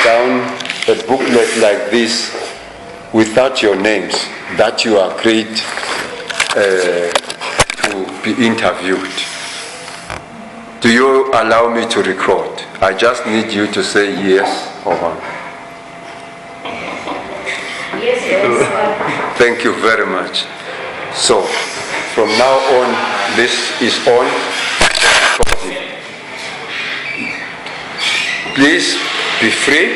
down a booklet like this without your names that you agreed to be interviewed. Do you allow me to record? I just need you to say yes or no. Yes, yes. Thank you very much. So, from now on, this is on. Please be free,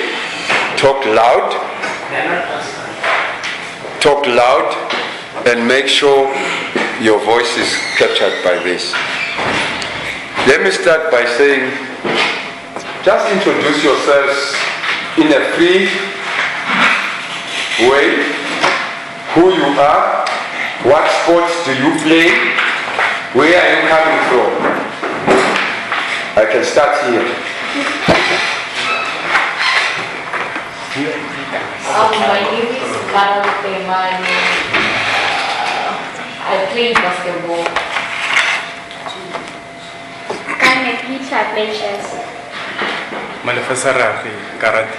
talk loud, and make sure your voice is captured by this. Let me start by saying, just introduce yourselves in a free way, who you are, what sports do you play, where are you coming from? I can start here. My name is Carol Temani. I play basketball. I'm a teacher, I play chess. Manifesta Rafi, karate.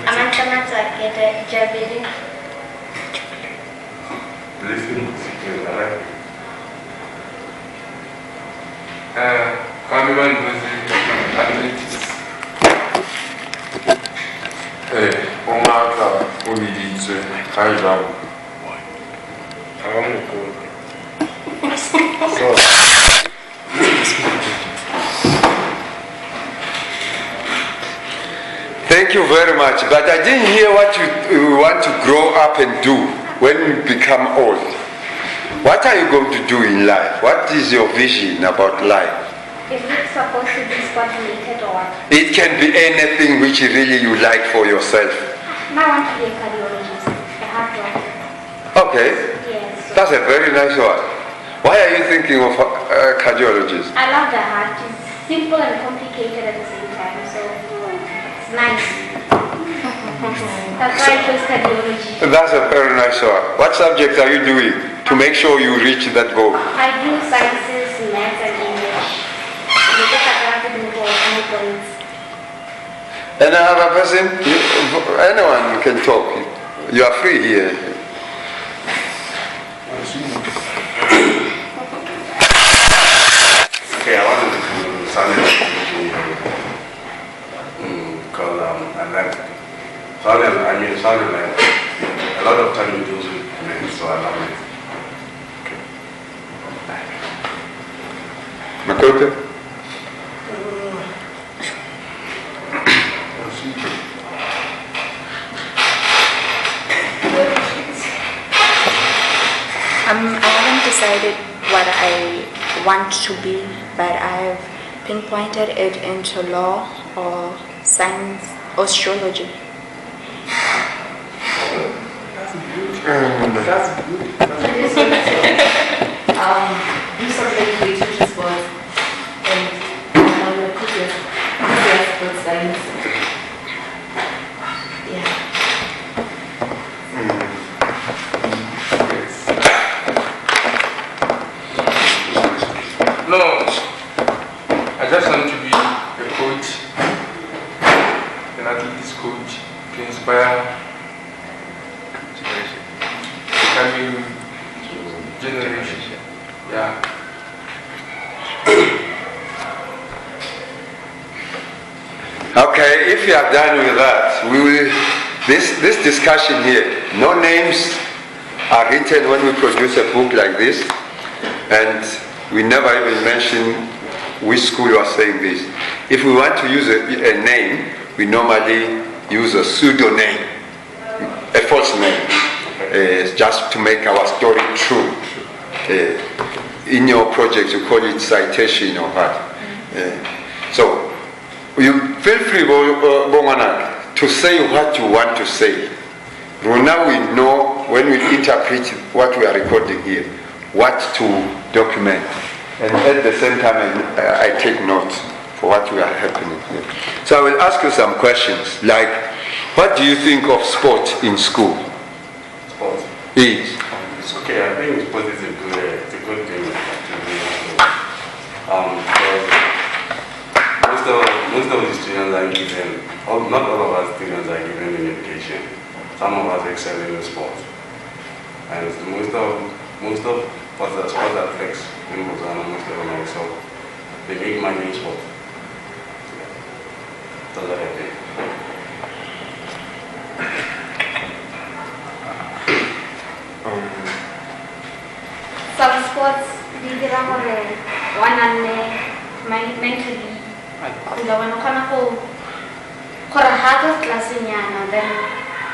I'm a javelin. Kamiman athletics. Omaka Oliditse, Kaijam. Thank you very much, but I didn't hear what you want to grow up and do when you become old. What are you going to do in life? What is your vision about life? Is it supposed to be sport related or what? It can be anything which really you like for yourself. I want to be a cardiologist, a heart doctor. Okay, Yes. that's a very nice one. Why are you thinking of a cardiologist? I love the heart. It's simple and complicated at the same time, so it's nice. That's why I chose cardiology. That's a very nice one. What subject are you doing to make sure you reach that goal? I do sciences, maths, and English. Because I have to do all points. Another person? Anyone can talk. You are free here. Okay, I wanted to sound because I like sounded like a lot of time you do with so I love it. Makoto? I haven't decided what I want to be, but I've pinpointed it into law or science or astrology. Do something related sports and I'm a sports science. Yeah. No, I just want to be a coach, an athletics coach, to inspire the coming generation. Yeah. Okay, if you are done with that, we will, this discussion here, no names are written when we produce a book like this, and we never even mention which school you are saying this. If we want to use a name, we normally use a pseudonym, a false name, just to make our story true. In your project, you call it citation or what. So, you feel free, Bonganak, to say what you want to say. Now we know, when we interpret what we are recording here, what to document. And at the same time, I take notes for what we are happening here. So I will ask you some questions, like, what do you think of sport in school? Sport. Is? It's okay. I think sport is a good thing to do. most of the students are given, not all of our students are given in education. Some of us excel in the sport. And most of us are sport athletes in Botswana, most of them are excel. They make money in sport. That's what I think. Some sports, di dira gore one and mentally. Kula wana kona go gore ha ka classing yana then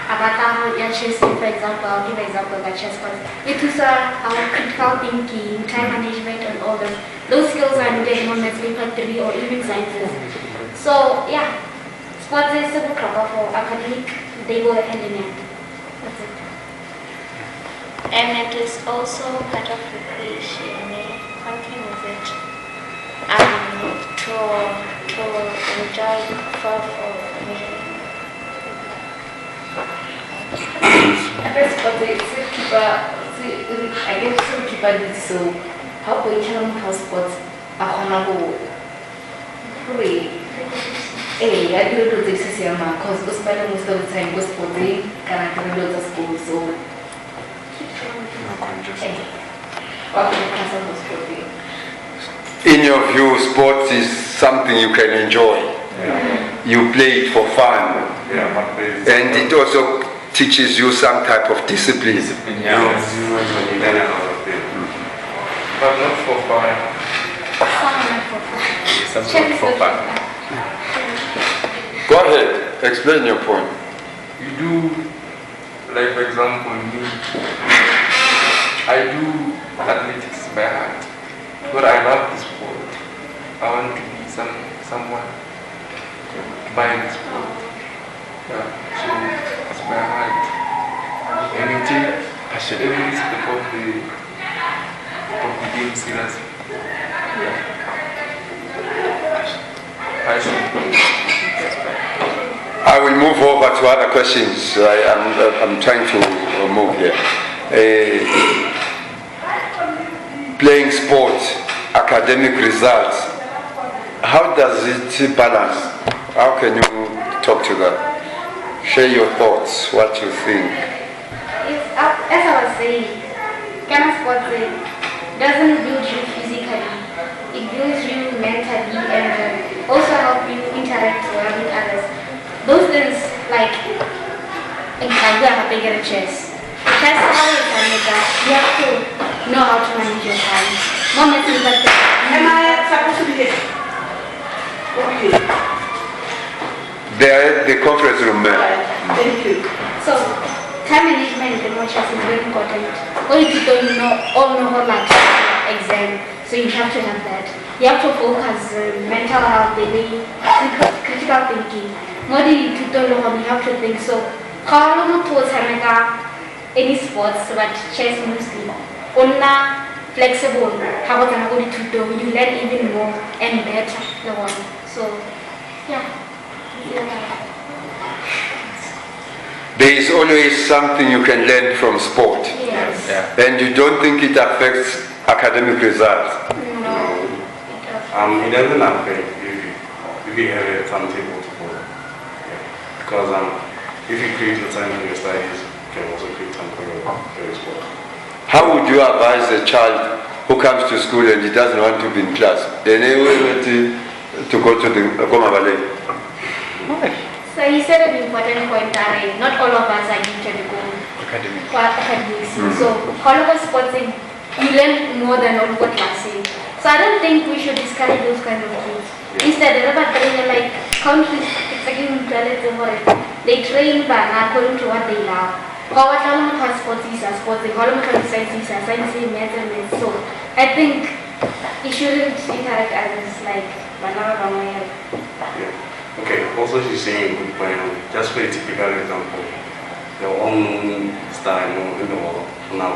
abata ya chess for example, I'll give example of chess because it is our critical thinking, time management and all those. Those skills are needed in maths, paper or even sciences. So yeah, sports is super proper for academic, they go hand in hand. That's it. And it is also part of recreation. Something with it. To enjoy for I guess so keep so how can you how sports go free? I do this because we spend most of the time go sporting, can do the school so In your view, sports is something you can enjoy. Yeah. You play it for fun. Yeah, And it also teaches you some type of discipline. Yeah. But not for fun. Some for fun. Go ahead, explain your point. You do, like for example, me, I do athletics by heart, but I love the sport. I want to be someone by the sport. Yeah, so it's by heart. And it takes passion. Every step of the game seriously. Yeah. Passion. I will move over to other questions. I'm trying to move here. Playing sport, academic results, how does it balance? How can you talk to that? Share your thoughts, what you think. As I was saying, kind of sports doesn't build you physically, it builds you mentally and also help you interact well with others. Those things like in Kagwa, I get a chess. Chess, how you have to know how to manage your time. Mom, is that am I supposed to be here? Okay. They're at the conference room, ma'am. Thank you. So, time management in chess is very important. All you don't know how like exam, so you have to have that. You have to focus mental health, daily, critical thinking. More than you don't know how you have to think. So, how long to any sports, but chess mostly. Ona flexible. How about to do? You learn even more and better. The one. So, yeah. There is always something you can learn from sport. Yes. Yeah. And you don't think it affects academic results? No. It doesn't affect if you have a timetable to follow. Yeah. Because if you create your time for your studies, you can also create time for your sport. How would you advise a child who comes to school and he doesn't want to be in class? Anyway, to go to the Goma Valley? So he said an important point that not all of us are gifted to go academics. So all of us sporting, you learn more than all what classing. So I don't think we should discourage those kind of kids. Instead, like countries, they train by according to what they love. How sports is a sports, science is a science, maths. So I think it shouldn't interact as like banana. Yeah. Okay, also she's saying a good point. Just for a typical example, the all-known star in the world now,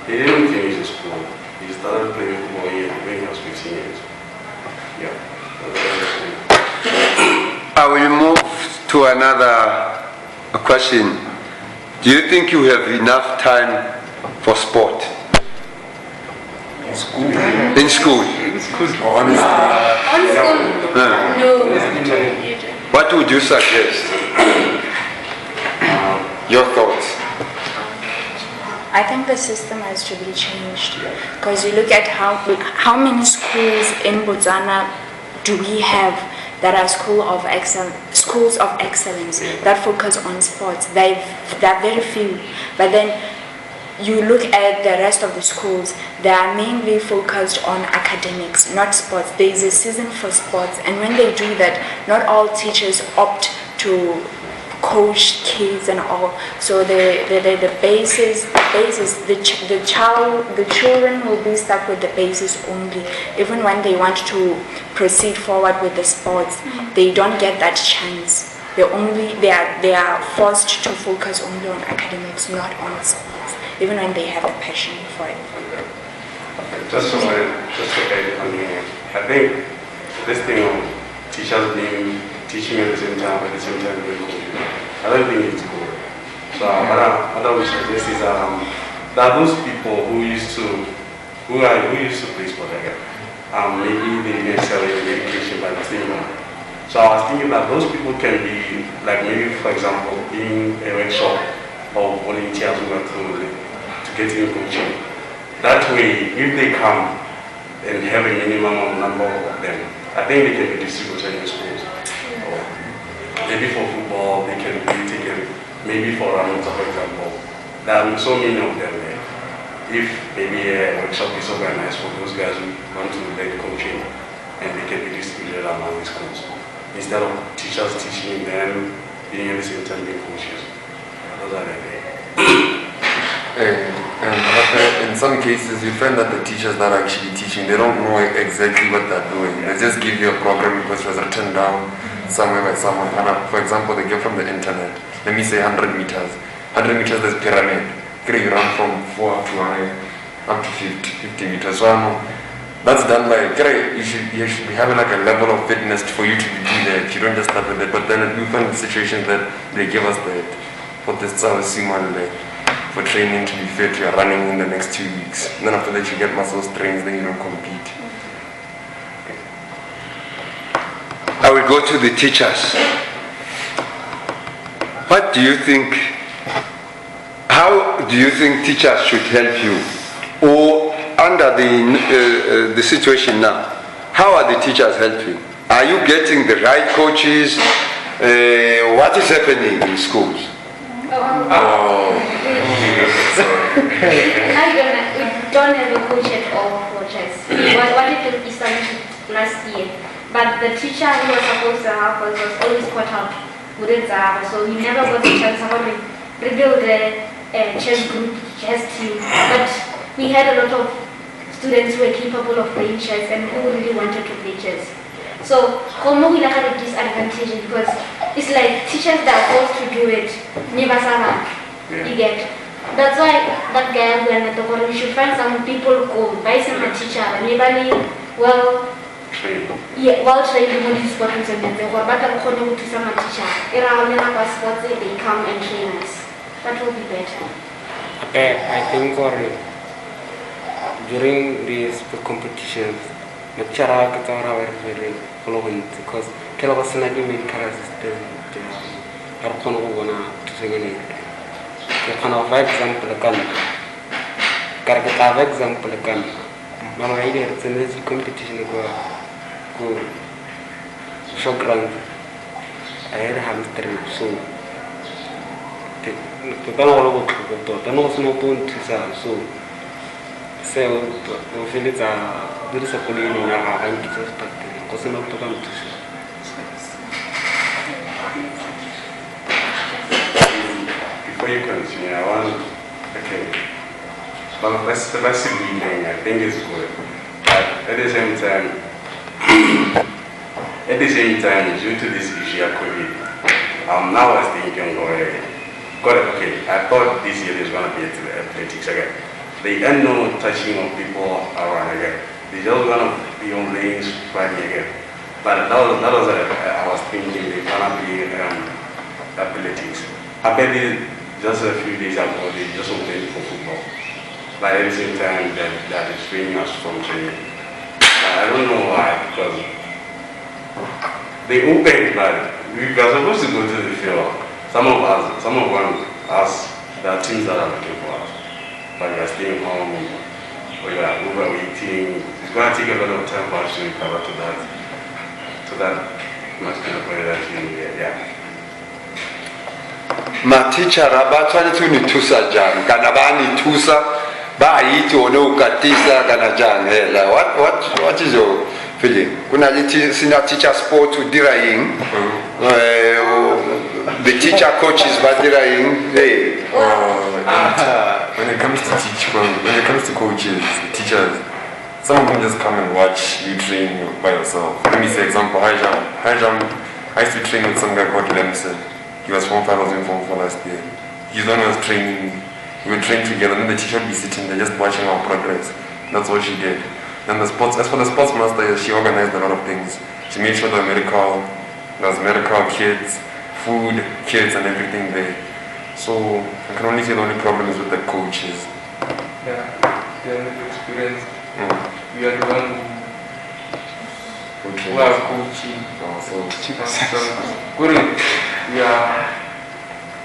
he didn't finish the school. He started playing football when he was 15 years. Yeah. I will move to another question. Do you think you have enough time for sport? In school. In school? In school. On school, no. you suggest? Your thoughts? I think the system has to be changed because you look at how many schools in Botswana do we have that are schools of excellence that focus on sports. There are very few, but then you look at the rest of the schools, they are mainly focused on academics, not sports. There is a season for sports, and when they do that, not all teachers opt to coach kids and all. So the children will be stuck with the basis only. Even when they want to proceed forward with the sports, they don't get that chance. They are forced to focus only on academics, not on sports, even when they have the passion for it. Just to add on here, I think this thing of teachers being teaching at the same time being coaching, I don't think it's good. So what I would suggest is there are those people who used to play sport again. Maybe they didn't excel in education by the same. So I was thinking that those people can be like, maybe for example being a workshop or volunteers who are to get in coaching. That way, if they come and have a minimum number of them, I think they can be distributed in schools. Or maybe for football, they can be taken, maybe for running, for example. There are so many of them there. If maybe a workshop is organized for those guys who want to learn coaching, and they can be distributed among the schools, instead of teachers teaching them, being at the same time being coaches. Those are the things. In some cases, you find that the teachers that are actually teaching, they don't know exactly what they're doing. They just give you a program because it was written down somewhere by someone. For example, they get from the internet. Let me say 100 meters. 100 meters, there's pyramid. You run from 4 up to 50 meters. So that's done by, you should be having like a level of fitness for you to do that. You don't just start with it. But then we find the situation that they give us that for this for training to be fit, you are running in the next 2 weeks. And then after that you get muscle strains, then you don't compete. I will go to the teachers. What do you think? How do you think teachers should help you? Or under the situation now, how are the teachers helping? Are you getting the right coaches? What is happening in schools? We don't have a coach at all for chess. We wanted to establish last year, but the teacher who was supposed to help us was always caught up with it, so he never got the chance to rebuild the chess group, chess team. But we had a lot of students who were capable of playing chess and who really wanted to play chess. So Komo will have a disadvantage because it's like teachers that are forced to do it, never saw. You get. That's why that guy when at the we should find some people who buy some teacher and maybe well trained in these sports and then but I'm going to some teacher. Around sports they come and train us. That will be better. I think during these competitions the chara are very following because kila wasana di medical assistant arkono wana tusengene kana for example kan karaka for example kan mama ide tsenezi competition ko show grand ayer hamster so to tano to tano sno to so se o felita dirisa polini ya anki suspect ko se no to kan to before you continue, I want well, let's see reading. I think it's good, but at the same time, due to this issue of COVID, now I was thinking, I thought this year is going to be athletics again. They end no touching of people around again. They just going to be on lanes riding again. But that was I was thinking they're going to be athletics. I bet just a few days ago, they just opened for football. But at the same time, that is training us from training. I don't know why, because they opened, but we are supposed to go to the field. Some of us, there are teams that are looking for us, but we are staying home, or we are overeating. It's going to take a lot of time for us to recover to that muscular point that you get. Yeah. Ma teacher abatshwanetse ni thusa jang kana ba ni thusa ba itse one o katisa kana jang hela what is your feeling kuna le sina teacher sport to dira ing the teacher coaches ba dira ing hey when it comes to coaches, teachers, some of them just come and watch you train by yourself. Let me say example, high jump. I used to train with some guy called Lemson. He was from 5 last year. He's the one who was training. We would train together, and then the teacher would be sitting there just watching our progress. That's what she did. And as for the sports master, she organized a lot of things. She made sure there was medical kids, food, kids, and everything there. So I can only say the only problem is with the coaches. Yeah, they have experience. We are the one who are coaching.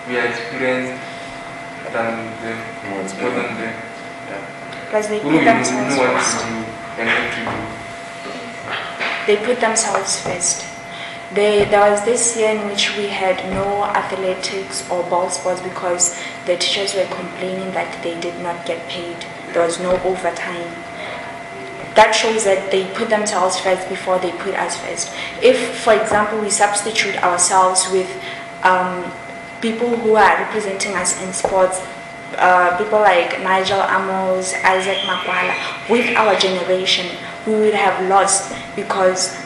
We are experienced than them, more than them. Yeah. Plus they put themselves first. They put themselves first. There was this year in which we had no athletics or ball sports because the teachers were complaining that they did not get paid. There was no overtime. That shows that they put themselves first before they put us first. If, for example, we substitute ourselves with people who are representing us in sports, people like Nigel Amos, Isaac Makwala, with our generation, we would have lost because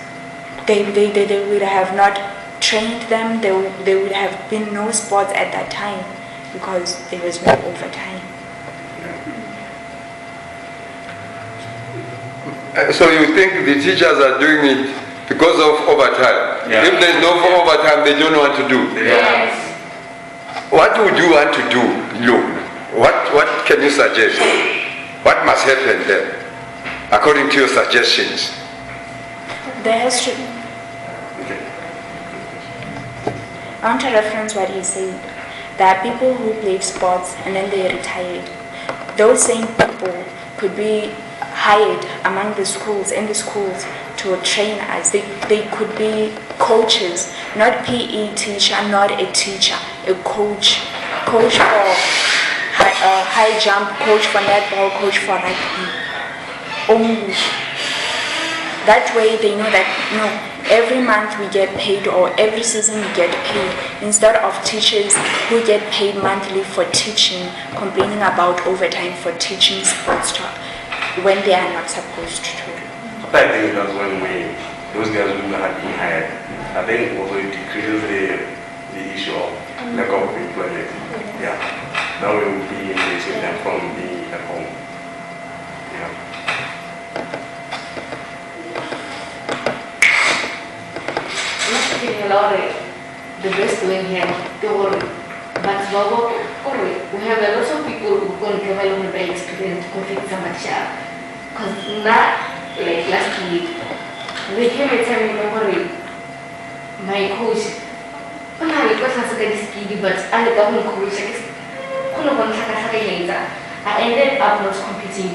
they would have not trained them. There would have been no sports at that time because there was no overtime. So you think the teachers are doing it because of overtime? Yeah. If there's no overtime, they don't know what to do. Yes. What would you want to do, Luke? What can you suggest? What must happen then, according to your suggestions? There has to. I want to reference what he said. There are people who played sports and then they retired. Those same people could be hired among the schools, in the schools, to train us. They could be coaches, not PE teacher, not a teacher, a coach for high jump, coach for netball, coach for rugby. Only. That way they know that every month we get paid or every season we get paid, instead of teachers who get paid monthly for teaching, complaining about overtime for teaching sports talk when they are not supposed to. I think that's when those guys who have been hired, I think also it decreases the issue of lack of employment. Yeah. That way we'll be engaging them from being at home. Yeah. The best way here, but we have a lot of people who can develop their experience to conflict some child. Because like last week, they came and tell me, my coach, I ended up not competing.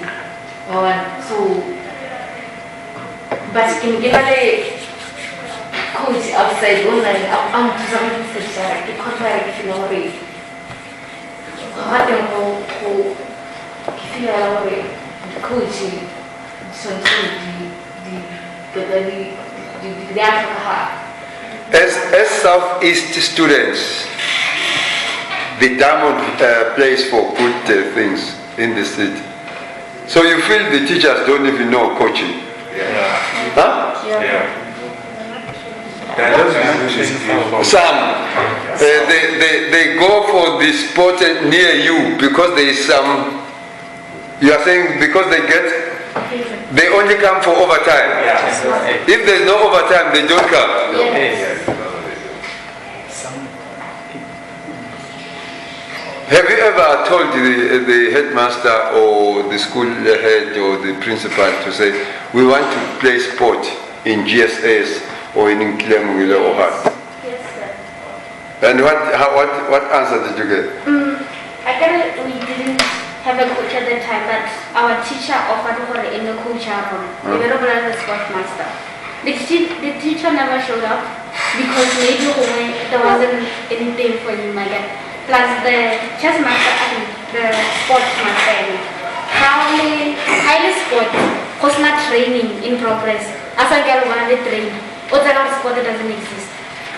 So, but in general, coach outside online, I'm presenting to contrary to the coaching As Southeast students, the Diamond plays for good things in the city. So you feel the teachers don't even know coaching? Yeah. Huh? Yeah. Some, they go for the sport near you because there is some, you are saying because they only come for overtime. Yeah. If there's no overtime, they don't come. Yes. Have you ever told the headmaster or the school head or the principal to say, we want to play sport in GSS or in Kilemwile or what? Yes, sir. And what answer did you get? I guess we didn't have a coach at that time, but our teacher offered for in the coach we were as a sportsmaster. The teacher never showed up because maybe there wasn't anything for him like that. Plus the chess master and the sports master, highly sport, was not training in progress. As I get one of the training, other sport that doesn't exist.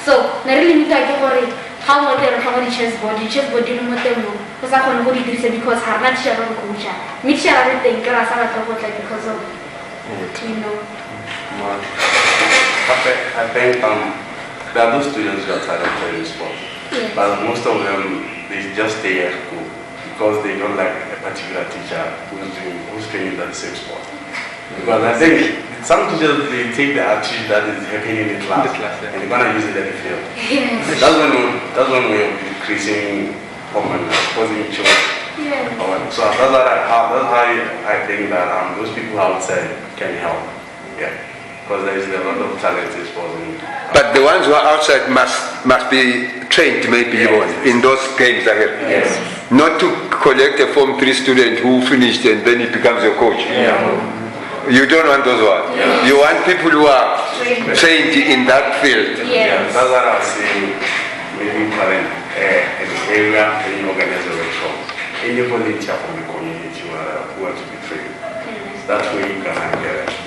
So, I really need to worry how much they're from the chessboard didn't want them because I can't go to this because her not share on coach. Me share everything because of, you know. I think there are those students who are tired of playing sports, but most of them they just stay at school because they don't like a particular teacher who's training that same sport. Because I think some teachers they take the attitude that is happening in class, and they're gonna use it at the field. Yes. That's one way of increasing performance, causing children. Yeah. So that's how I think that those people outside can help. Yeah. Because there is a lot of talent in sports. But the ones who are outside must be trained maybe in those games ahead. Yes. Not to collect a Form 3 student who finished and then he becomes your coach. Yeah. You don't want those ones. Yeah. You want people who are trained in that field. Yes. Yeah, that's what I was saying. Maybe an area where you organize a workshop. Any volunteer from the community who want to be trained. That's where you can get it.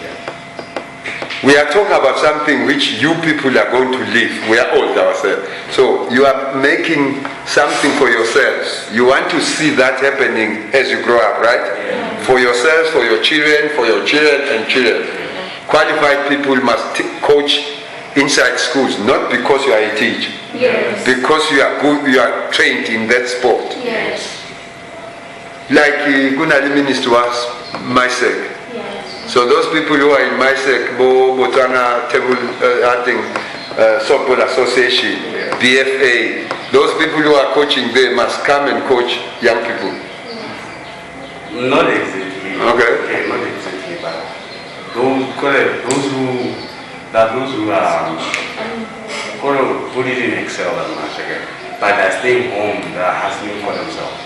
We are talking about something which you people are going to live. We are old ourselves. So you are making something for yourselves. You want to see that happening as you grow up, right? Yeah. For yourselves, for your children and children. Yeah. Qualified people must coach inside schools, not because you are a teacher. Yes. Because you are good, you are trained in that sport. Yes. Like Gunali Minister was MySec. So those people who are in MySec, Botswana Table Softball Association, BFA, those people who are coaching there must come and coach young people. Not exactly. Okay, not exactly, but those who are put it in Excel as much again, but they're staying home, they're hustling for themselves.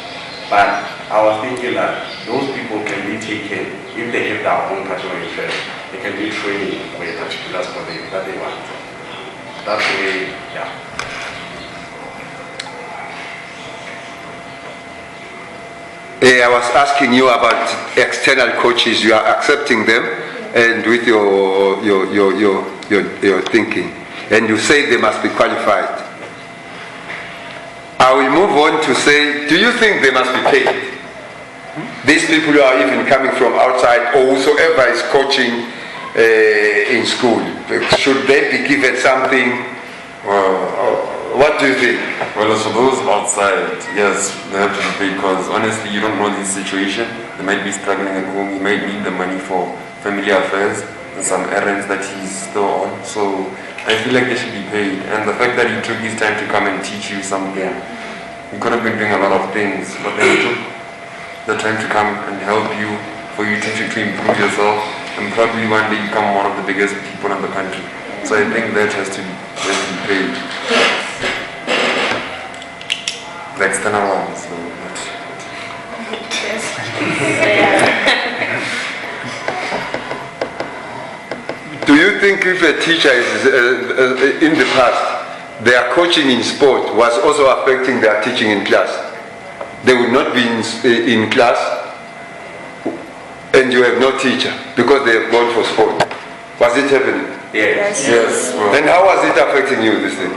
But I was thinking that those people can be taken, if they have their own personal interest, they can be training for a particular sport that they want. That's the way, yeah. I was asking you about external coaches. You are accepting them, and with your thinking, and you say they must be qualified. I will move on to say, do you think they must be paid? These people who are even coming from outside, or whosoever is coaching in school, should they be given something? What do you think? Well, as for those outside, yes, they have to be paid because honestly, you don't know the situation. They might be struggling at home. He might need the money for family affairs and some errands that he's still on. So I feel like they should be paid. And the fact that he took his time to come and teach you something, he could have been doing a lot of things, but then he took the time to come and help you, for you to improve yourself, and probably one day become one of the biggest people in the country. So I think that has to be paid. The external ones, so Do you think if a teacher is in the past, their coaching in sport was also affecting their teaching in class? They would not be in class and you have no teacher because they have gone for sport. Was it happening? Yes. Yes. Well, And how was it affecting you, this thing?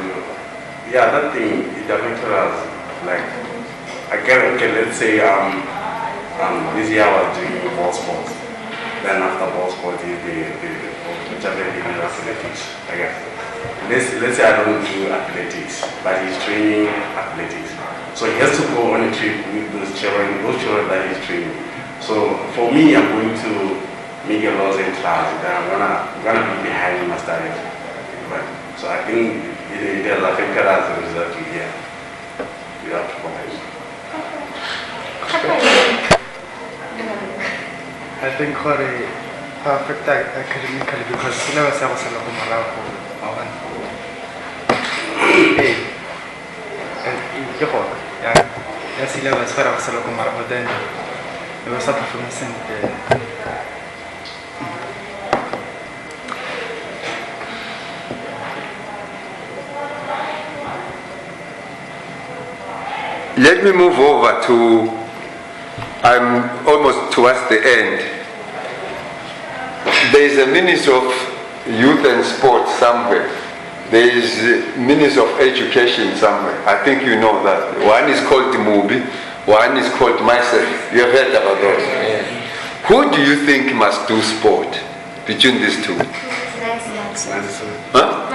Yeah, that thing, it affected us. Like, let's say this year I was doing ball sports. Then after ball sports, which are very good athletics. Let's say I don't do athletics, but he's training athletics. So he has to go on a trip with those children that he's training. So for me, I'm going to make a loss in class, then I'm gonna be behind my studies. Right? So I think it has affected us as a result to here. We have to comment. I think it affects academically because syllabus was a lot more. ya syllabus fara go sala ko mara but then it was a performance and Let me move over to, I'm almost towards the end. There is a Minister of Youth and Sport somewhere. There is a Minister of Education somewhere. I think you know that. One is called Mubi, one is called myself. You have heard about those. Who do you think must do sport between these two? Huh?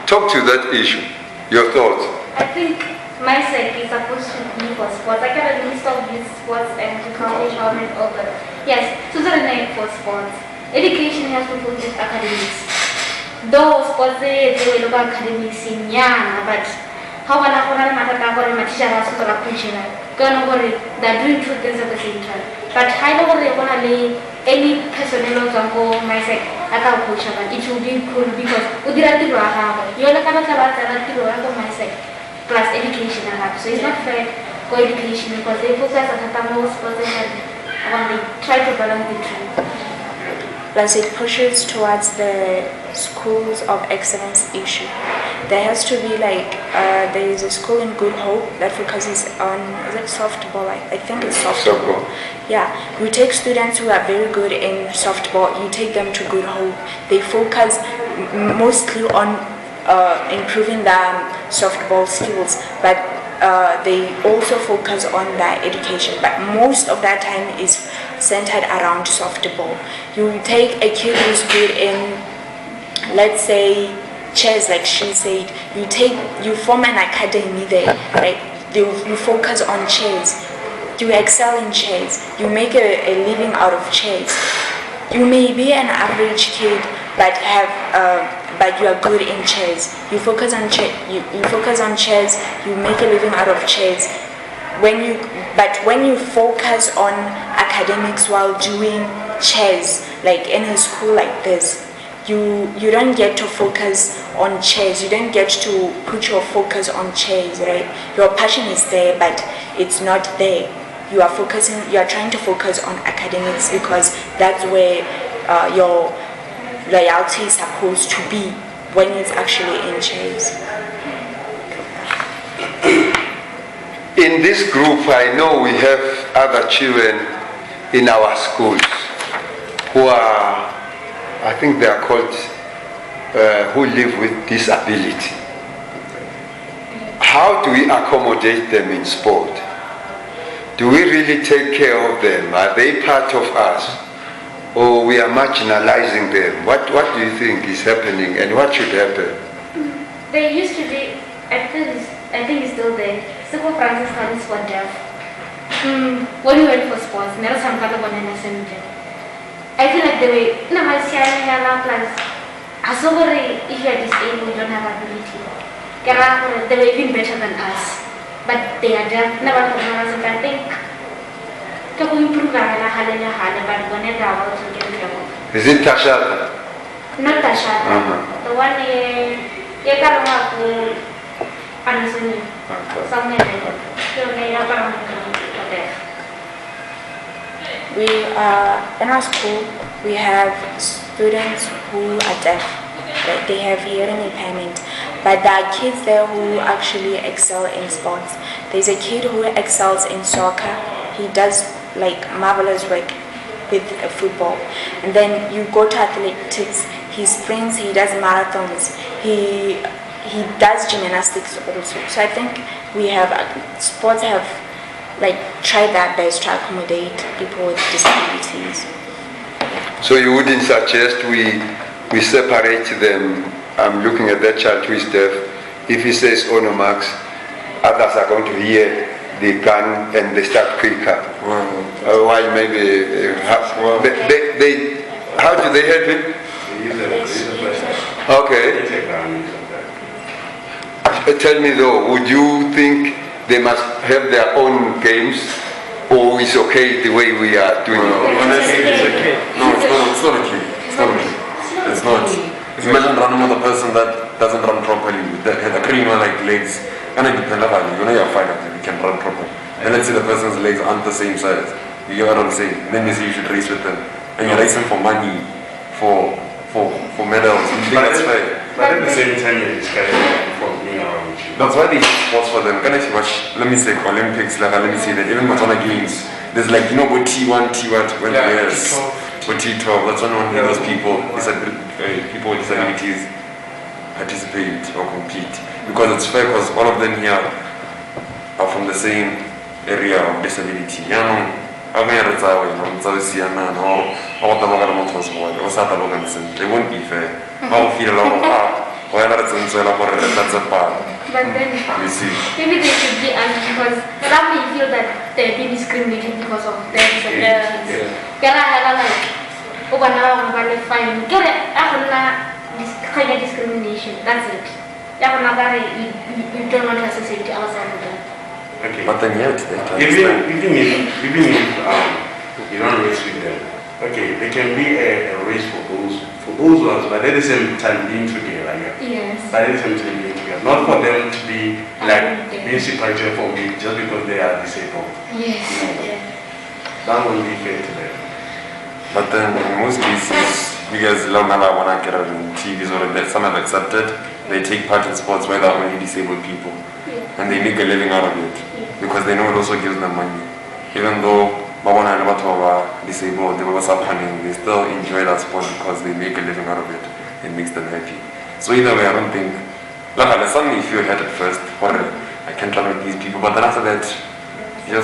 Talk to that issue. Your thoughts. I think my side is supposed to be for sports. I can Minister of Youth, Sports and Empowerment over. Yes, so the name for sports. Education has to focus academics. Though sports they will look academics in young, but how can I for my teacher has to appreciate they're doing two things at the same time. But I don't want to any personnel or my side at our coach, it will be cool because we did you're like a my side. Plus education so it's not fair for education because they focus on more sports and they try to balance the two. Plus it pushes towards the schools of excellence issue. There has to be like, there is a school in Good Hope that focuses on, is it softball? I think it's softball. Yeah, you take students who are very good in softball, you take them to Good Hope. They focus mostly on improving their softball skills, but they also focus on their education. But most of that time is centered around softball. You take a kid who's good in, let's say, chess, like she said. You form an academy there, right? You focus on chess. You excel in chess. You make a living out of chess. You may be an average kid, but but you are good in chess. You focus on chess. You focus on chess. You make a living out of chess. When you focus on academics while doing chess, like in a school like this, you don't get to focus on chess. You don't get to put your focus on chess, right? Your passion is there, but it's not there. You are trying to focus on academics because that's where your loyalty is supposed to be when it's actually in chess. In this group, I know we have other children in our schools who are, I think they are called, who live with disability. How do we accommodate them in sport? Do we really take care of them? Are they part of us? Or we are marginalizing them? What do you think is happening and what should happen? They used to be, I think it's still there. Simple Francis studies for deaf. When we went for sports, never some kind of one in a center. I feel like the way, no, I see plus, as over if you are disabled, you don't have ability. They were even better than us. But they are just never and I think to improve but when they are out to get trouble. Is it Tasha? Not Tasha. The one you can have Panasonic. Something like that. So they are We in our school we have students who are deaf. They have hearing impairment, but there are kids there who actually excel in sports. There's a kid who excels in soccer. He does like marvelous work with football. And then you go to athletics. He sprints. He does marathons. He does gymnastics also. So I think we have sports have like tried their best to accommodate people with disabilities. So you wouldn't suggest we separate them? I'm looking at that child who is deaf. If he says Onomax, others are going to hear the gun and they start quicker. While maybe how do they help him? Okay. Tell me though, would you think they must have their own games, or is okay the way we are doing it? Honestly, it's okay. No, it's not okay. It's not. Imagine running with a person that doesn't run properly, with the creamer like legs. Kind of depend on you know you're fine, you can run proper. And let's say the person's legs aren't the same size. You get what I'm saying? And then you say you should race with them. And you're racing for money, for medals. You think that's fair? But at the same time, you're discouraging from being around you. That's why they sports for them. Can I watch, let me say, Olympics, like, let me say that even Botswana Games, there's like, you know, what T1, when yes, what T12, that's when only those people with disabilities participate or compete. Because it's fair, because all of them here are from the same area of disability. You know, they won't be fair. I'll feel a lot of that's a part. But then, you see. maybe they should be asked because some may feel that they're being discriminated because of their disabilities. Fine. This kind of discrimination. That's it. You don't want to associate ourselves with them. Okay. But then yet, even if you don't race with them, okay, there can be a race for those ones, but at the same time being together. Yes. But at the same time being together, not for them to be like being separated from me just because they are disabled. Yes. Yes. That won't be fair to them. But then in most cases, because Lomala wanna get on TVs or that some have accepted, they take part in sports where there are only disabled people. And they make a living out of it. Because they know it also gives them money. Even though Babana and Batova disabled, they were suffering, they still enjoy that sport because they make a living out of it. It makes them happy. So either way, I don't think, like suddenly you feel hurt at first, or I can't run with these people, but then after that, you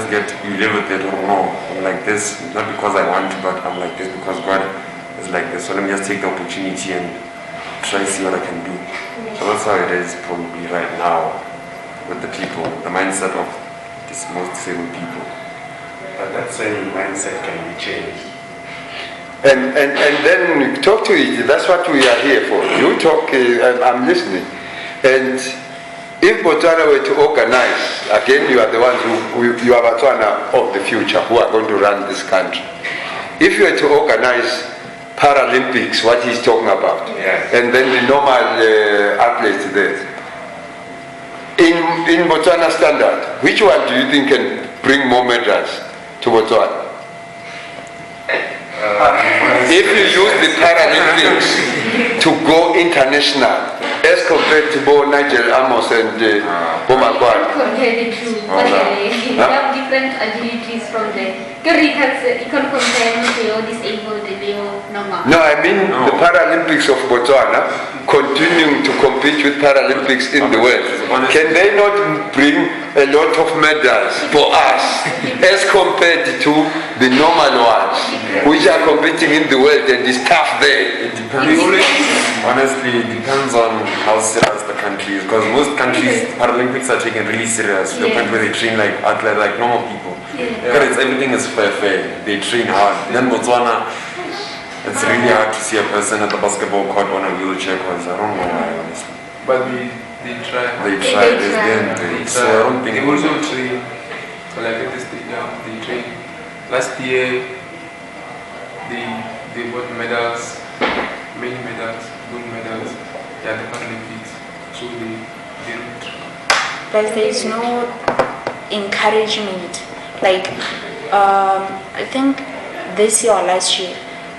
live with it, or no, I'm like this, not because I want to, but I'm like this because God is like this. So let me just take the opportunity and try to see what I can do. So that's how it is probably right now with the people, the mindset of these most disabled people. But that same mindset can be changed. And then talk to it. That's what we are here for. You talk, I'm listening. And if Botswana were to organize, again, you are the ones you are Botswana of the future who are going to run this country. If you were to organize Paralympics, what he's talking about, and then the normal athletes there, in Botswana standard, which one do you think can bring more medals to Botswana? If you use the Paralympics to go international, as compared to Nigel Amos and Bomagwan. Compare the two. They have different agilities from them. You can compare Leo disabled and Leo normal. No, I mean the Paralympics of Botswana continuing to compete with Paralympics in the world. Can they not bring a lot of medals for us as compared to the normal ones, which are competing in the world and is tough there? It depends. Honestly, it depends on how serious the country is. Because most countries, Paralympics are taken really serious to the point where they train like athletes, like normal people. Because everything is fair. They train hard. Then Botswana, it's really hard to see a person at the basketball court on a wheelchair because I don't know why, honestly. But they try. They try. So I don't think they also train. Like at the stadium, they train. Last year, they got medals, many medals, gold medals at the Paralympics. So they don't. But there is no encouragement. Like, I think this year or last year,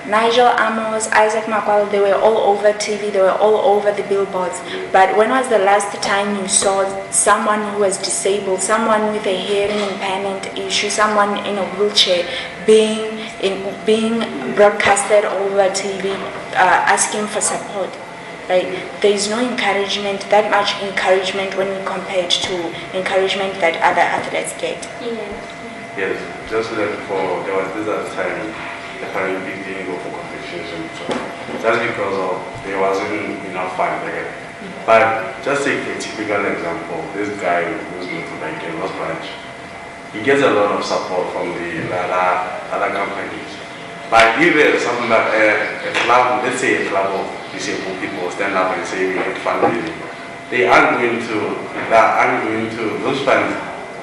Nigel Amos, Isaac Makwal, they were all over TV, they were all over the billboards. But when was the last time you saw someone who was disabled, someone with a hearing impairment issue, someone in a wheelchair being broadcasted over TV asking for support? Like, there is no encouragement, that much encouragement when we compare it to encouragement that other athletes get. Yes, just like before, there was this other time the Paralympics didn't go for competitions and so just because of there wasn't enough funds again. But just take a typical example, this guy who's going to like a Lost Branch, he gets a lot of support from the other companies. But even something that a club, let's say a club of disabled people stand up and say we need fundraising, they aren't going to those funds.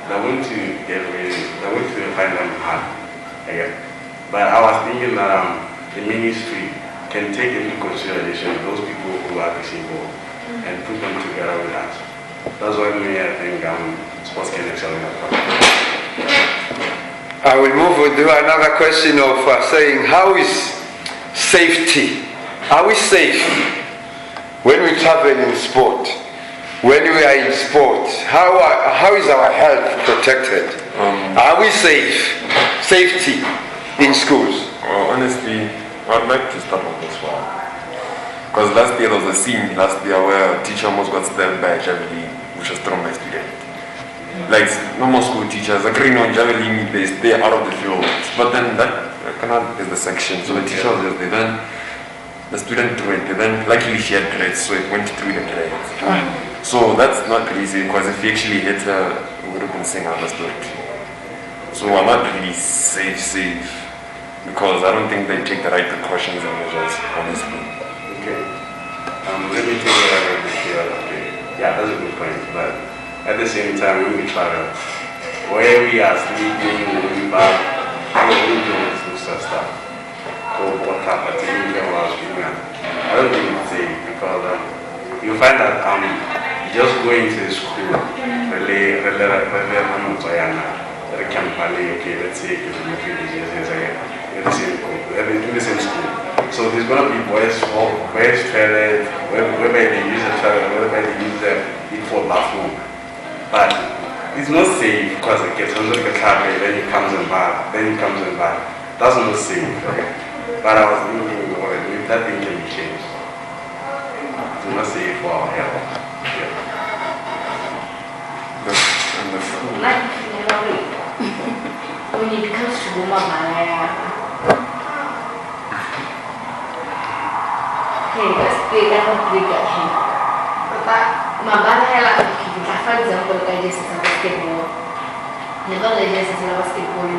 They're going to get raised, they're going to find them hard again. But I was thinking that the ministry can take into consideration those people who are disabled and put them together with us. That's why me, I think sports can excel in that part. I will move on to another question of saying, how is safety? Are we safe when we travel in sport? When we are in sport, how is our health protected? Are we safe? Safety in schools? Honestly, I'd like to start with this one. Because last year there was a scene where a teacher almost got stabbed by a javelin, which was thrown by a student. Like normal school teachers, agreeing on javelin, they stay out of the field. But then that cannot is the section, so the teacher was just there. Then the student threw it, then luckily she had dreads, so it went through the dreads. So that's not easy, because if he actually hit her, it would have been saying understood. So I'm not really safe, because I don't think they take the right precautions and measures, honestly. Okay. Let me take it over here. Okay. Yeah, that's a good point. But at the same time, when we travel, where we are sleeping, when we back, we do this stuff. So what happened to you I don't think it's safe because you find that just going to school, okay, let's say in the same school. So there's going to be boys toilet, whereby they use the toilet, whereby they use it for bathroom. But it's not safe because it gets under the carpet, then it comes in back, That's not safe. Okay? But I was thinking, if that thing can be changed, it's not safe for our health. Yeah. When it comes to hey, let's play that one play that here. For example, like GSS basketball. Never like GSS basketball. You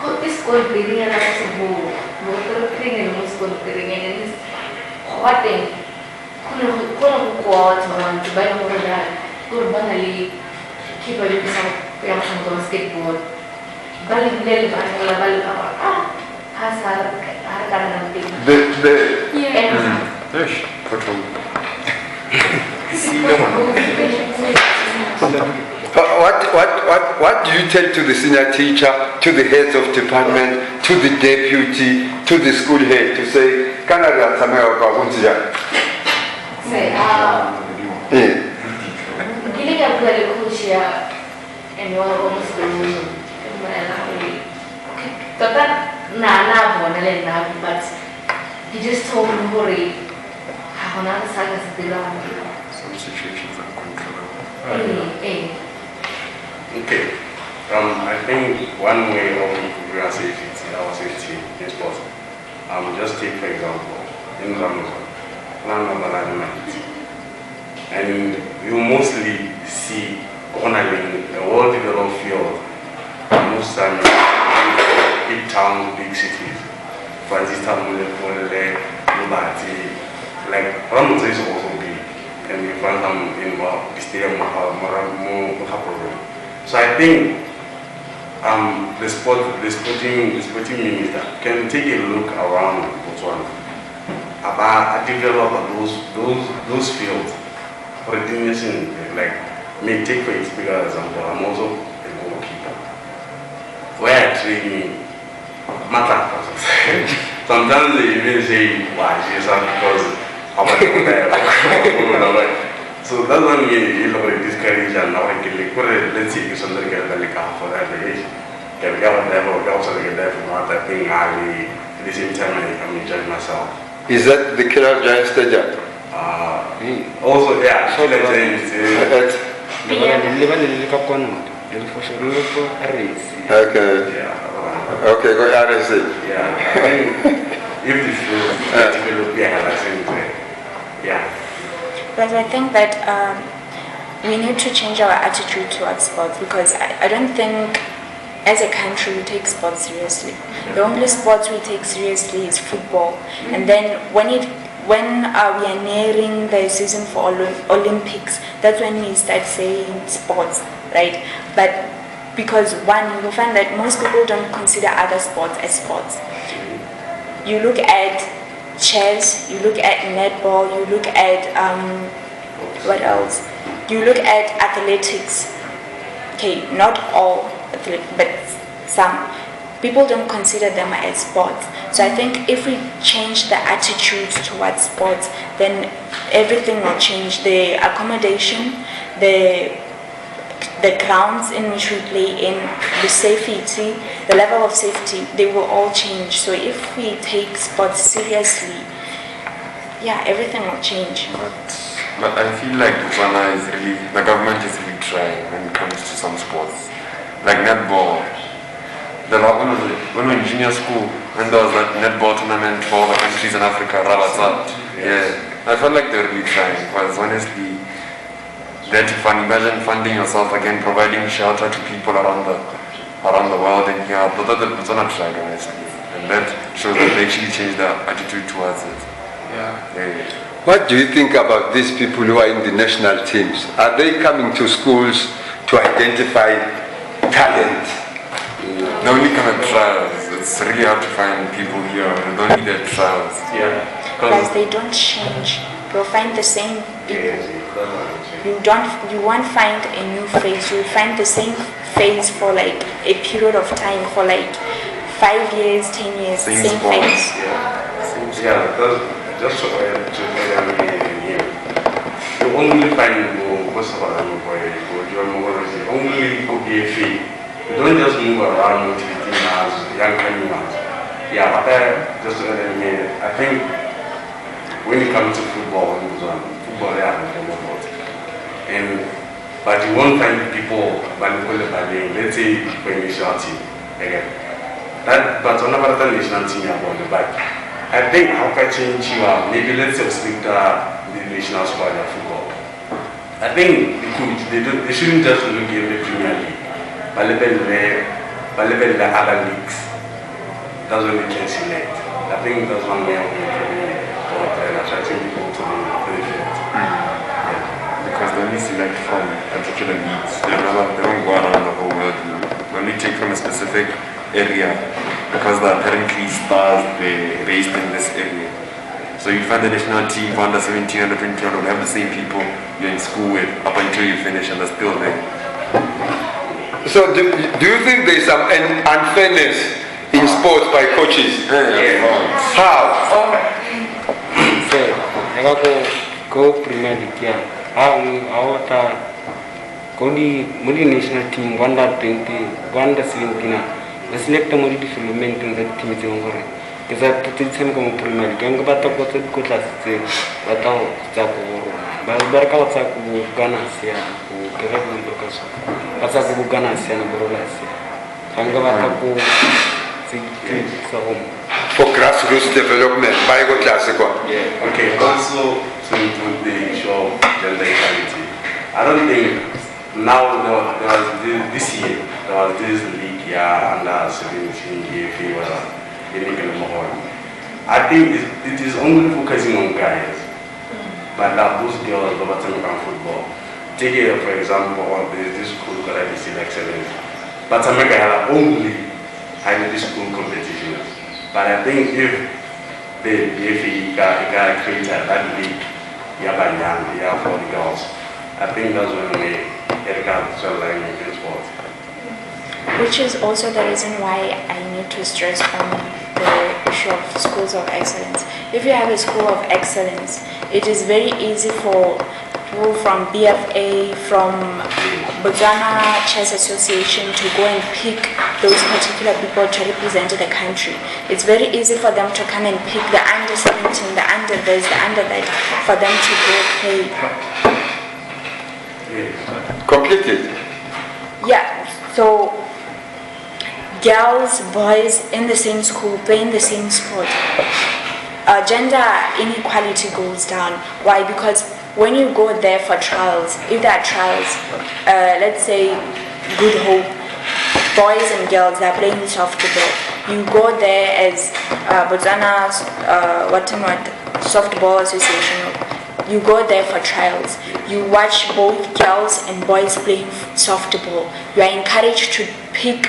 could this school playing and basketball. Both playing and no school playing and this hot thing. Couldn't go out to buy more than that. Could banally keep a little some basketball. Bali lele bali What do you tell to the senior teacher, to the heads of department, to the deputy, to the school head to say, Canada say, giving a very cool share and you are almost the but he just told me worry. Some situations are controllable. Okay. I think one way of improving our safety is possible. Just take for example, in Ramadan, and you mostly see cornering the well-developed field. Most times, big towns, big cities, for instance, like Ramadan is also big, and you find them in the stadium more problem. So I think the sporting minister can take a look around Botswana about develop those fields for the nation. Like, may take for example, I'm also a goalkeeper. Where I train matter. Sometimes they even say, why, because I'm so that's when you look at discourage and now I can let's see if somebody get for that age. Can go and never go so they get there from what I think at the same time I judge myself. Is that the killer giant stadium? Also, yeah, so let's say okay. Yeah. Okay, go ahead and see. Yeah. If the field will be yeah. But I think that we need to change our attitude towards sports, because I don't think as a country we take sports seriously. The only sports we take seriously is football. And then when we are nearing the season for Olympics, that's when we start saying sports, right? But because one, you'll find that most people don't consider other sports as sports. You look at chess, you look at netball, you look at what else? you look at athletics. Okay, not all but some people don't consider them as sports. So I think if we change the attitudes towards sports, then everything will change. The accommodation, the grounds in which we play in, the safety, the level of safety, they will all change. So if we take sports seriously, yeah, everything will change. But I feel like the government is really trying when it comes to some sports. Like netball. When we were in junior school, when there was that netball tournament for all the countries in Africa, Rabatsa, yeah, I felt like they were really trying, because honestly, they had to imagine funding yourself again, providing shelter to people around the world, and yeah, but the Botswana tried, honestly, and that shows that they actually changed their attitude towards it. Yeah. What do you think about these people who are in the national teams? Are they coming to schools to identify talent? They only come at trials. It's really hard to find people here. They don't need their trials. Yeah. Because they don't change. You'll find the same people. You won't find a new face. You'll find the same face for like a period of time, for like 5 years, 10 years, same face. Yeah, because just to here, you only find most of our only OPFA. You don't just move around with as young animals. Yeah, but just to I think when it comes to football, they are about. But you won't find people manipulated by name. Let's say for a national team again. But on another national team about the back. I think how can change you are maybe let's restrict the national squad of football. I think they shouldn't just look at the Premier League. But level the other leagues. That's what we can select. I think that's one way of attracting people to the field. Because they only select from particular leagues. They don't go around the whole world. They only take from a specific area because they're apparently stars based in this area. So you find the national team for under 17, under 20, will have the same people you're in school with up until you finish, and they're still there. So do you think there's some unfairness in sports by coaches? How? So, I go Premier League, yeah. Go the national team, under 20, under 17. The select the money development in the team is over. Because I put it in the Premier League. I'm about to go to the good last day. But I'll stop over. But Barca Ghana, for grassroots development, Bible classical. Yeah. Okay. Also, to include the issue of gender equality, I don't think now there was this year there was this league under 17 GFA or I think it is only focusing on guys, but that those girls the American football. Take it for example, there is this school called IBC Excellence. But America had only highly school competitions. But I think if the BFE can create that league, for the girls, I think that's when we get to learn in sport. Which is also the reason why I need to stress on the issue of schools of excellence. If you have a school of excellence, it is very easy for people from BFA, from Botswana Chess Association to go and pick those particular people to represent the country. It's very easy for them to come and pick the under 17, the under this, the under that, for them to go play. Completed. Yeah, so girls, boys in the same school, playing the same sport. Gender inequality goes down. Why? Because when you go there for trials, if there are trials, let's say Good Hope, boys and girls are playing softball. You go there as Botswana Softball Association. You go there for trials. You watch both girls and boys playing softball. You are encouraged to pick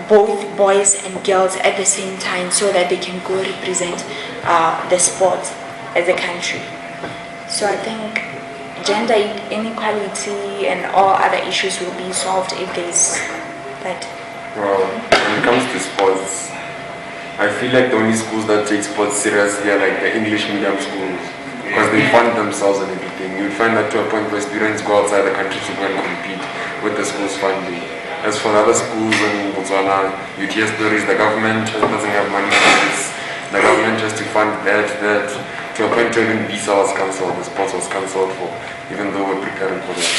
both boys and girls at the same time so that they can go represent the sport as a country. So I think, gender inequality and all other issues will be solved if there's that? Well, when it comes to sports, I feel like the only schools that take sports seriously are like the English medium schools, because they fund themselves and everything. You'd find that to a point where students go outside the country to go and compete with the school's funding. As for other schools in Botswana, you'd hear stories the government doesn't have money for this. The government has to fund that, to a point where even visa was cancelled, the sports was cancelled for, even though we're preparing for that.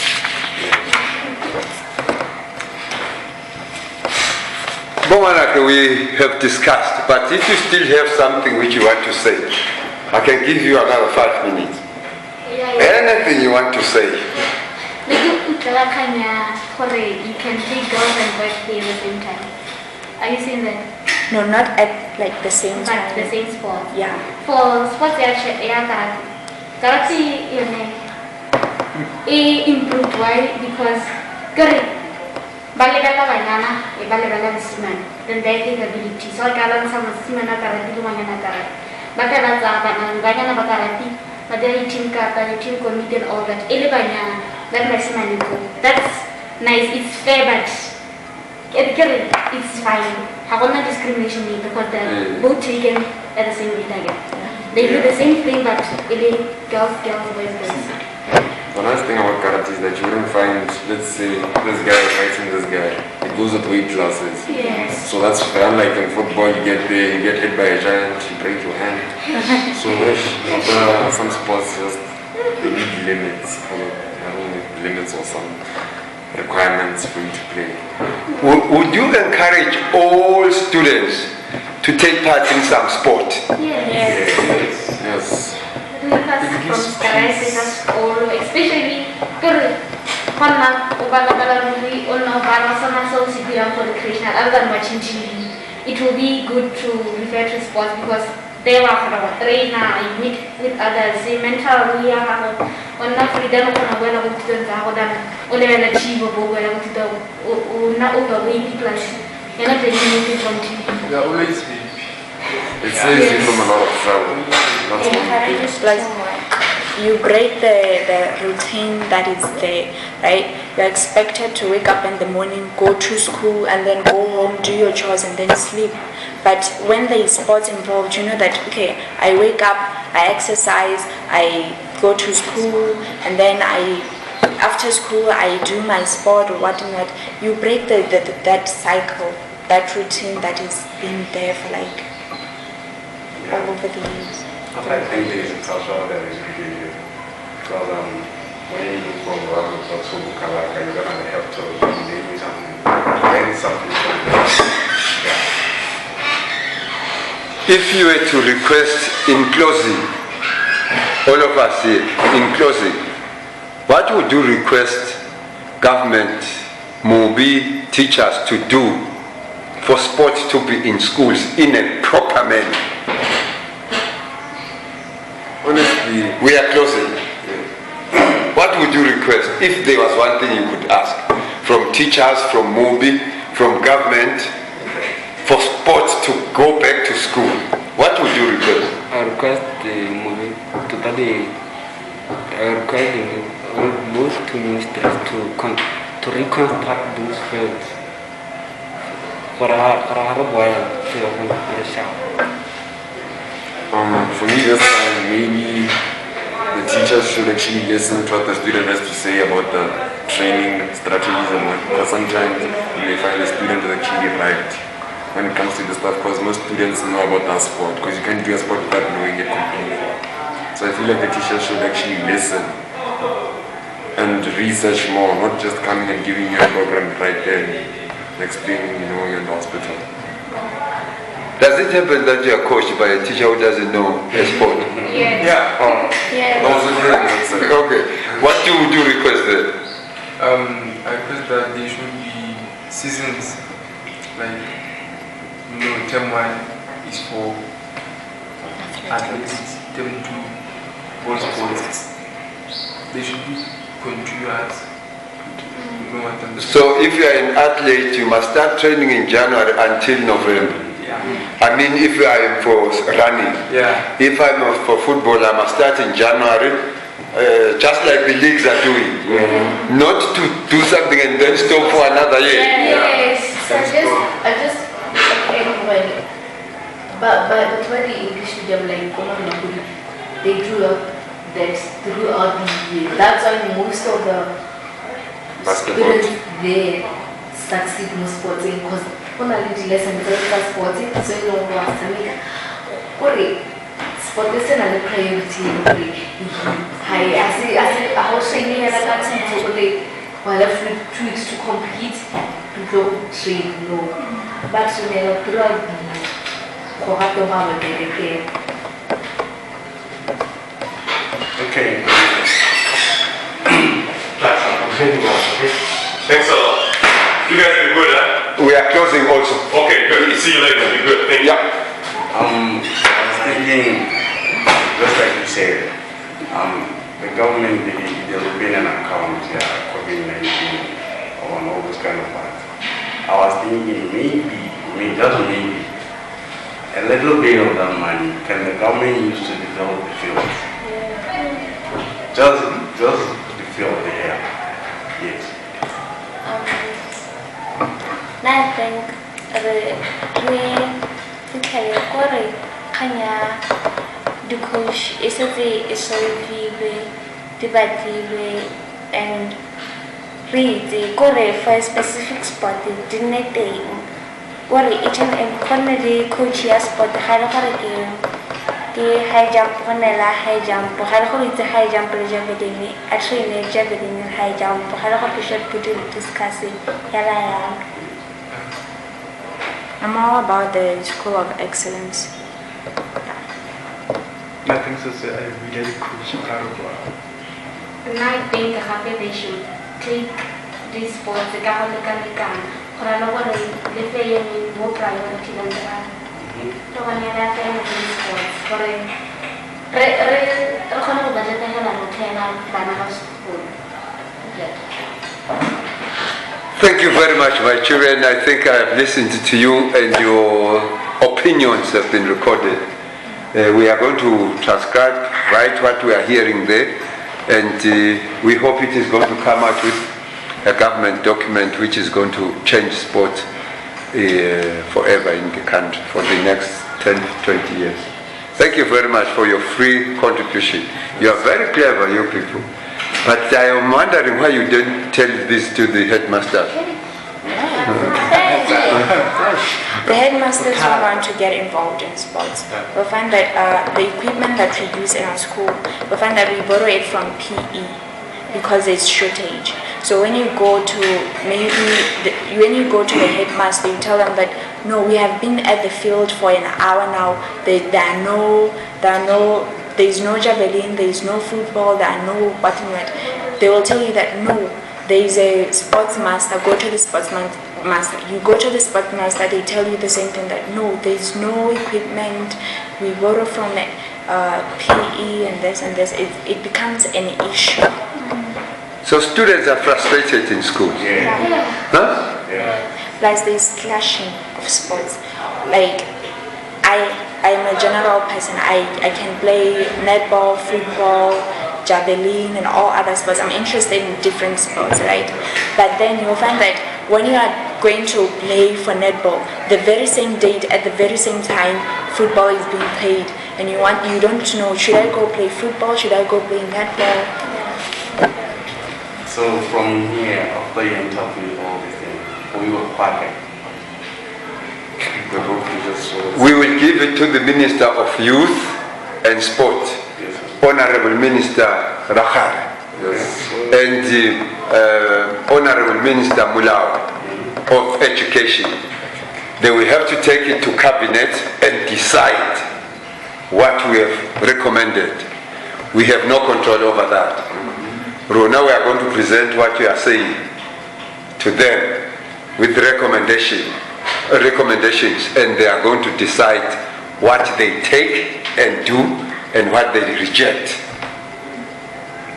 Bomanake, we have discussed, but if you still have something which you want to say, I can give you another 5 minutes. Anything you want to say. You can take girls and boys play at the same time. Are you saying that? No, not at like the same But time. the same sport. Yeah. For sports, karate. Karate, improved. Why? Because balebala banyana, balebala semen. Then they take ability. So I can some semen karate, banyana karate. Bakala banyana karate. But then team kata, team committee and all that. Banyana, that semen. That's nice. It's fair, but it's fine. Have no discrimination because they're both taken at the same rate. They do the same thing, but girls, boys. The nice thing about karate is that you wouldn't find, let's say, this guy fighting this guy. It goes with weight classes. Yes. So that's fair. Unlike in football, you get there, you get hit by a giant, you break your hand. So some sports just they need limits, limits or some requirements for you to play. Would you encourage all students to take part in some sport? Yes. Yes. Especially other than watching TV, it will be good to refer to sports because they were trainer, you meet with others, say mentally, on not freedom of well of the only achievable well of the overweight people and not the unity from TV. They are always It saves you from a lot of trouble. That's one thing. Like you break the routine that is there, right? You're expected to wake up in the morning, go to school, and then go home, do your chores, and then sleep. But when there is sports involved, you know that, okay, I wake up, I exercise, I go to school, and then after school, I do my sport or whatnot. You break that cycle, that routine that has been there for like all over the years. I think there is a culture that is really good. Because when you look from one to Bukalaka, you're going to have to name something. Learn something from that. If you were to request in closing, all of us here, in closing, what would you request government, MOBI, teachers to do for sports to be in schools in a proper manner? Honestly, we are closing. What would you request if there was one thing you could ask from teachers, from MOBI, from government, for sports to go back to school? What would you request? I request the MOBI to most ministers to reconstruct those fields for a while. For me this time, maybe the teachers should actually listen to what the student has to say about the training strategies and what, because sometimes you may find the student is actually right when it comes to this stuff, because most students know about that sport, because you can't do a sport without knowing it completely. So I feel like the teachers should actually listen and research more, not just coming and giving you a program right there and explaining, you're in the hospital. Does it happen that you are coached by a teacher who doesn't know a sport? Yes. Yeah. Oh. Yes. Okay. What would you request there? I request that there should be seasons, like, term 1 is for athletics, term 2 for sports. They should be continuous. So if you are an athlete, you must start training in January until November. I mean, if I am for running, if I'm for football, I must start in January just like the leagues are doing. Not to do something and then stop for another year. Yes. So I just but when the English medium like they drew up that throughout the year. That's why most of the students they succeed in sporting because only the lesson is sporting, so you know what's happening. Sport is another priority. I see how shiny and I got some totally while I have 2 weeks to compete to go train. No, but you never throughout the Okay. Thanks a lot. You guys been good, huh? We are closing also. Okay, good. See you later. Be good. Thank you. I was thinking, just like you said, the government they will open an account, COVID-19 or all those kind of things. I was thinking maybe, just maybe, a little bit of that money can the government use to develop the fields? Just the field they have. Yes. I think we carry a kanya because it's a debate and read the core for a specific spot didn't they? What each and every coach has spot the high jump, high jump, high jump, javelin, actually, javelin and high jump, how should put it discussing. I'm all about the School of Excellence. I think it's a really crucial part of work. And I think they should take these sports, the government can, for I know what they more priority than the other. So when you're at the sports, for a budget, I have a school. Thank you very much, my children. I think I have listened to you and your opinions have been recorded. We are going to transcribe, write what we are hearing there, and we hope it is going to come out with a government document which is going to change sport forever in the country for the next 10, 20 years. Thank you very much for your free contribution. You are very clever, you people. But I am wondering why you didn't tell this to the headmaster. The headmasters don't want to get involved in sports. We find that the equipment that we use in our school, we find that we borrow it from PE because it's shortage. So when you go to when you go to the headmaster, you tell them that no, we have been at the field for an hour now. There is no javelin, there is no football, there are no whatnot. They will tell you that no, there is a sports master. Go to the sports master. You go to the sports master, they tell you the same thing that no, there is no equipment. We borrow from PE and this and this. It becomes an issue. So students are frustrated in schools. Yeah. Huh? Yeah. Plus there's clashing of sports. Like I'm a general person. I can play netball, football, javelin and all other sports. I'm interested in different sports, right? But then you'll find that when you are going to play for netball, the very same date at the very same time football is being played, and you don't know, should I go play football, should I go play netball? So from here, after you interview all these things, we will pack it. We will give it to the Minister of Youth and Sport, Yes. Honorable Minister Rakhare, Yes. and the Honorable Minister Mulao of Education. They will have to take it to Cabinet and decide what we have recommended. We have no control over that. Now we are going to present what we are saying to them with recommendations, and they are going to decide what they take and do and what they reject.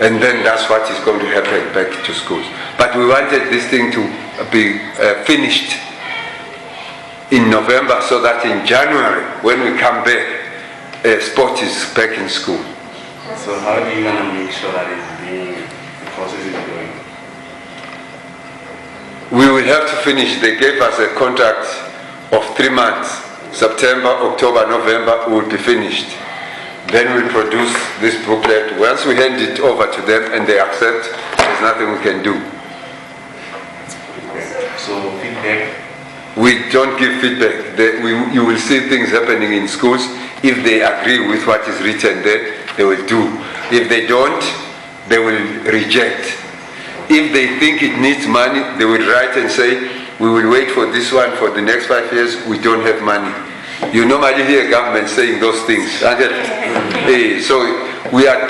And then that's what is going to happen back to schools. But we wanted this thing to be finished in November so that in January, when we come back, sport is back in school. So how are you gonna make sure that the process is going? We will have to finish. They gave us a contract of 3 months. September, October, November, we will be finished. Then we'll produce this booklet. Once we hand it over to them and they accept, there's nothing we can do. So feedback? We don't give feedback. You will see things happening in schools. If they agree with what is written there, they will do. If they don't, they will reject. If they think it needs money, they will write and say, we will wait for this one for the next 5 years, we don't have money. You normally hear government saying those things. So we are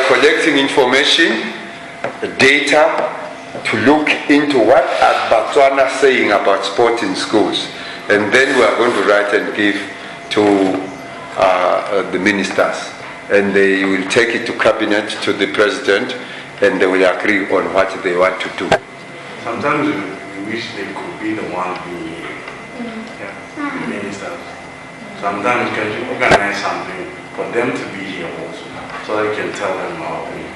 collecting information, data, to look into what are Botswana saying about sport in schools. And then we are going to write and give to the ministers. And they will take it to cabinet, to the president, and they will agree on what they want to do. Sometimes we wish they could be the one being the ministers. Sometimes can you organize something for them to be here also, so they can tell them how things.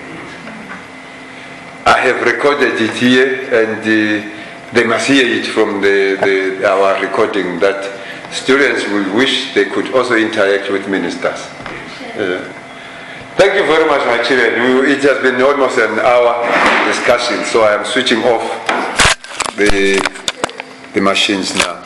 I have recorded it here, and they must hear it from our recording that students will wish they could also interact with ministers. Thank you very much, my children. It has been almost an hour discussion, so I am switching off the machines now.